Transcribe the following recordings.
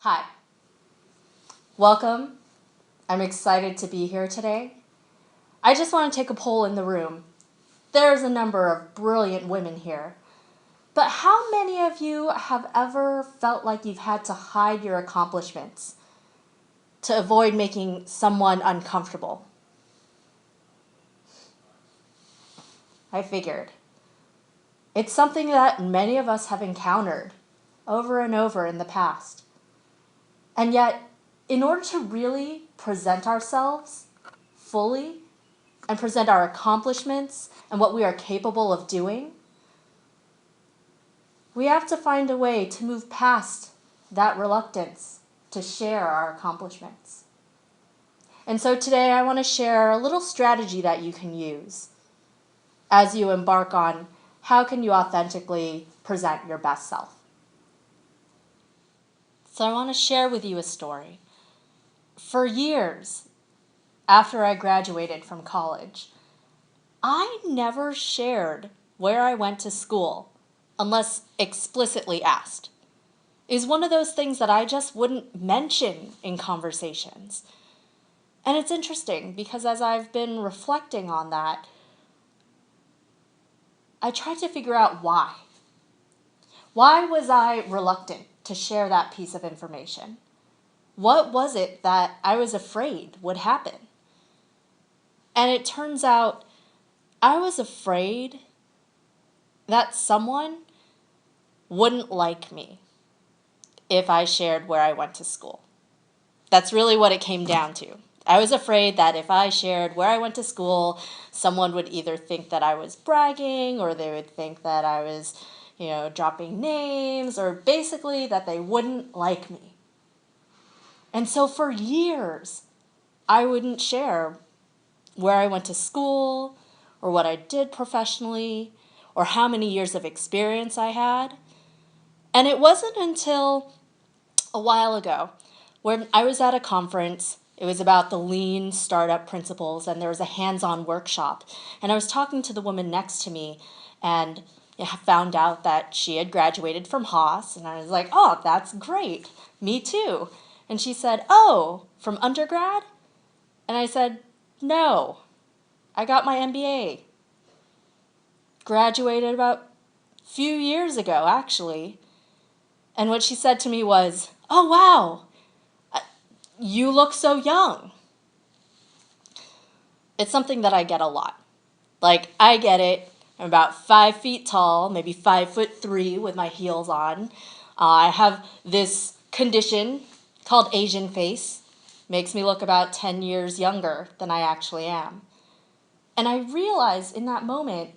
Hi, welcome. I'm excited to be here today. I just want to take a poll in the room. There's a number of brilliant women here, but how many of you have ever felt like you've had to hide your accomplishments to avoid making someone uncomfortable? I figured. It's something that many of us have encountered over and over in the past. And yet, in order to really present ourselves fully and present our accomplishments and what we are capable of doing, we have to find a way to move past that reluctance to share our accomplishments. And so today I want to share a little strategy that you can use as you embark on how can you authentically present your best self. So I want to share with you a story. For years after I graduated from college, I never shared where I went to school unless explicitly asked. It was one of those things that I just wouldn't mention in conversations. And it's interesting because as I've been reflecting on that, I tried to figure out why. Why was I reluctant to share that piece of information? What was it that I was afraid would happen? And it turns out I was afraid that someone wouldn't like me if I shared where I went to school. That's really what it came down to. I was afraid that if I shared where I went to school, someone would either think that I was bragging or they would think that I was, dropping names or basically that they wouldn't like me. And so for years, I wouldn't share where I went to school or what I did professionally or how many years of experience I had. And it wasn't until a while ago when I was at a conference. It was about the lean startup principles, and there was a hands-on workshop. And I was talking to the woman next to me, and I found out that she had graduated from Haas, and I was like, oh, that's great. Me too. And she said, oh, from undergrad? And I said, no, I got my MBA. Graduated about a few years ago, actually. And what she said to me was, oh, wow, you look so young. It's something that I get a lot. Like, I get it. I'm about 5 feet tall, maybe 5'3" with my heels on. I have this condition called Asian face. Makes me look about 10 years younger than I actually am. And I realized in that moment,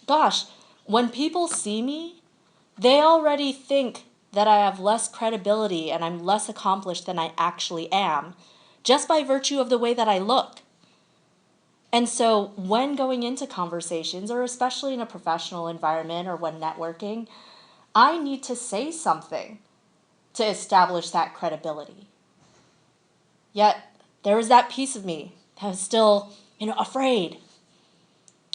gosh, when people see me, they already think that I have less credibility and I'm less accomplished than I actually am, just by virtue of the way that I look. And so when going into conversations, or especially in a professional environment or when networking, I need to say something to establish that credibility. Yet there was that piece of me that was still, afraid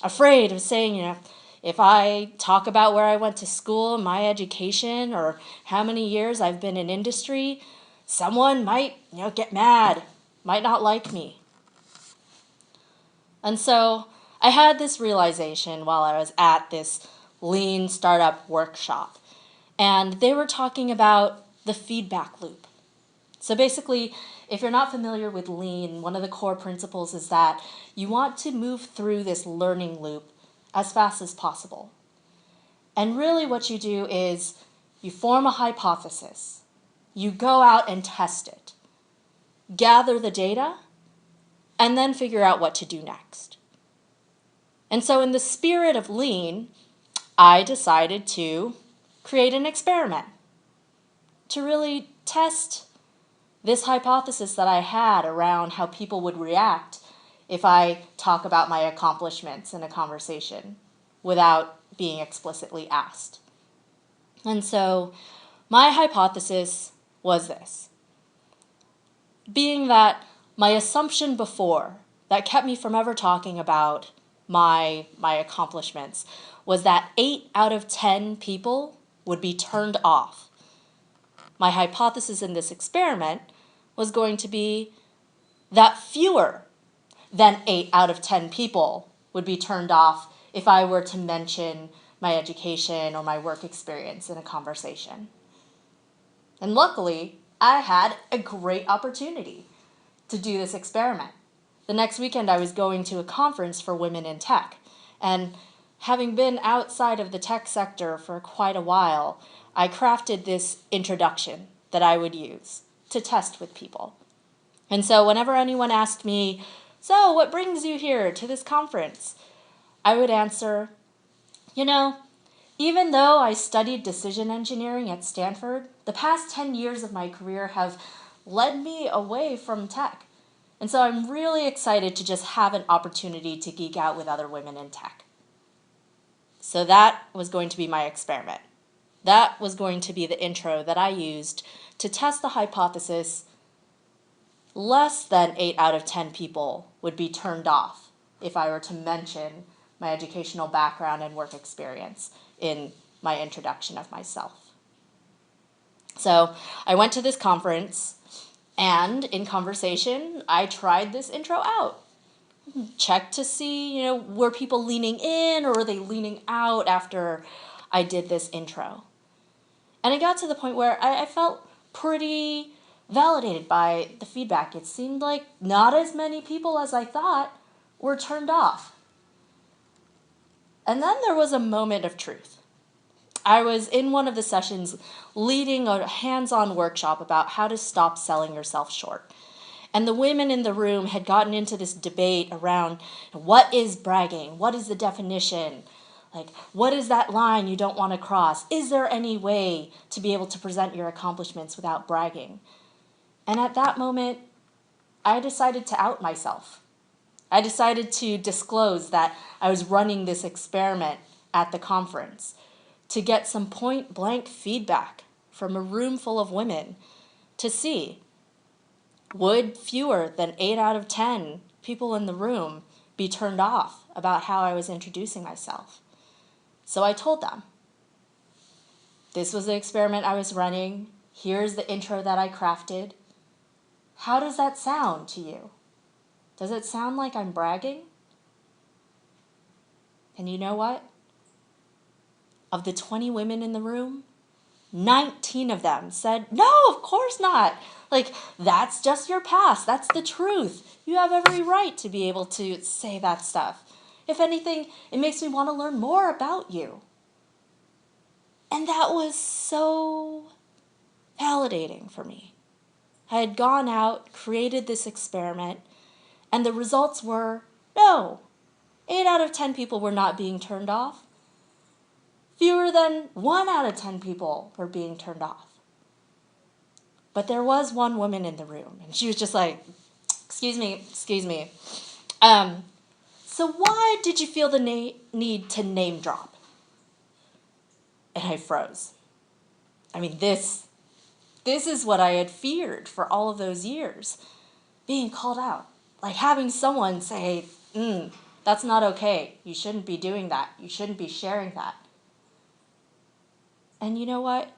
of saying, if I talk about where I went to school, my education, or how many years I've been in industry, someone might, get mad, might not like me. And so I had this realization while I was at this lean startup workshop. And they were talking about the feedback loop. So basically, if you're not familiar with lean, one of the core principles is that you want to move through this learning loop as fast as possible. And really what you do is you form a hypothesis. You go out and test it. Gather the data, and then figure out what to do next. And so in the spirit of lean, I decided to create an experiment to really test this hypothesis that I had around how people would react if I talk about my accomplishments in a conversation without being explicitly asked. And so my hypothesis was this. Being that my assumption before that kept me from ever talking about my accomplishments was that 8 out of 10 people would be turned off My hypothesis in this experiment was going to be that fewer than 8 out of 10 people would be turned off if I were to mention my education or my work experience in a conversation. And luckily, I had a great opportunity to do this experiment. The next weekend, I was going to a conference for women in tech. And having been outside of the tech sector for quite a while, I crafted this introduction that I would use to test with people. And so whenever anyone asked me, "So, what brings you here to this conference?" I would answer, even though I studied decision engineering at Stanford, the past 10 years of my career have led me away from tech. And so I'm really excited to just have an opportunity to geek out with other women in tech. So that was going to be my experiment. That was going to be the intro that I used to test the hypothesis less than 8 out of 10 people would be turned off if I were to mention my educational background and work experience in my introduction of myself. So I went to this conference, and in conversation, I tried this intro out. Checked to see, were people leaning in or were they leaning out after I did this intro? And it got to the point where I felt pretty validated by the feedback. It seemed like not as many people as I thought were turned off. And then there was a moment of truth. I was in one of the sessions leading a hands-on workshop about how to stop selling yourself short. And the women in the room had gotten into this debate around what is bragging? What is the definition? What is that line you don't want to cross? Is there any way to be able to present your accomplishments without bragging? And at that moment, I decided to out myself. I decided to disclose that I was running this experiment at the conference to get some point-blank feedback from a room full of women to see, would fewer than 8 out of 10 people in the room be turned off about how I was introducing myself? So I told them, this was the experiment I was running. Here's the intro that I crafted. How does that sound to you? Does it sound like I'm bragging? And you know what? Of the 20 women in the room, 19 of them said, no, of course not. That's just your past. That's the truth. You have every right to be able to say that stuff. If anything, it makes me want to learn more about you. And that was so validating for me. I had gone out, created this experiment, and the results were, no, 8 out of 10 people were not being turned off. Fewer than 1 out of 10 people were being turned off. But there was one woman in the room, and she was just like, excuse me. So why did you feel the need to name drop? And I froze. This is what I had feared for all of those years, being called out. Having someone say, that's not okay. You shouldn't be doing that. You shouldn't be sharing that. And you know what?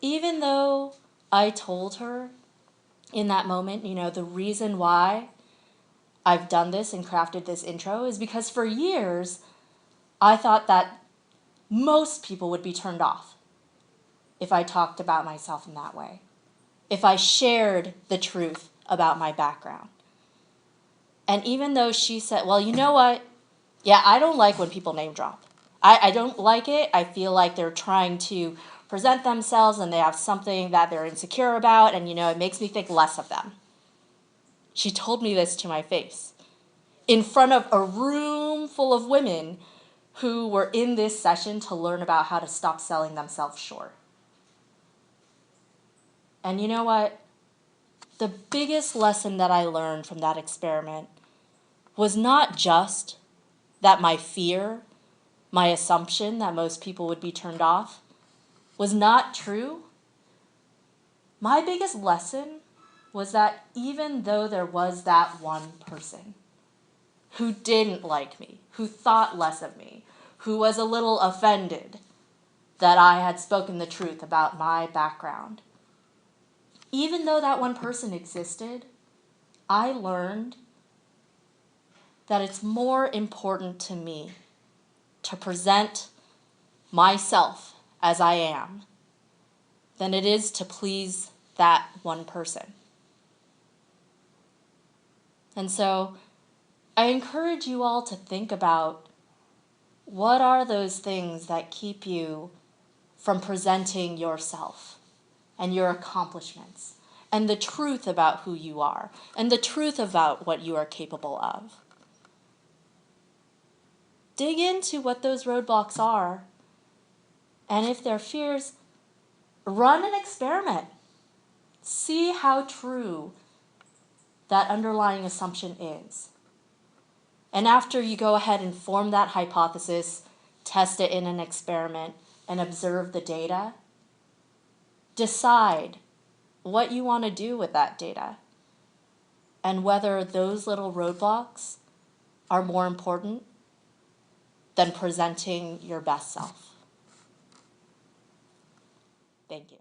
Even though I told her in that moment, the reason why I've done this and crafted this intro is because for years, I thought that most people would be turned off if I talked about myself in that way, if I shared the truth about my background. And even though she said, well, you know what? Yeah, I don't like when people name drop. I don't like it. I feel like they're trying to present themselves and they have something that they're insecure about, and, it makes me think less of them. She told me this to my face in front of a room full of women who were in this session to learn about how to stop selling themselves short. And you know what? The biggest lesson that I learned from that experiment was not just that my fear, my assumption that most people would be turned off, was not true. My biggest lesson was that even though there was that one person who didn't like me, who thought less of me, who was a little offended, that I had spoken the truth about my background. Even though that one person existed, I learned that it's more important to me to present myself as I am than it is to please that one person. And so I encourage you all to think about, what are those things that keep you from presenting yourself and your accomplishments and the truth about who you are and the truth about what you are capable of? Dig into what those roadblocks are, and if they're fears, run an experiment. See how true that underlying assumption is. And after you go ahead and form that hypothesis, test it in an experiment, and observe the data, decide what you want to do with that data and whether those little roadblocks are more important than presenting your best self. Thank you.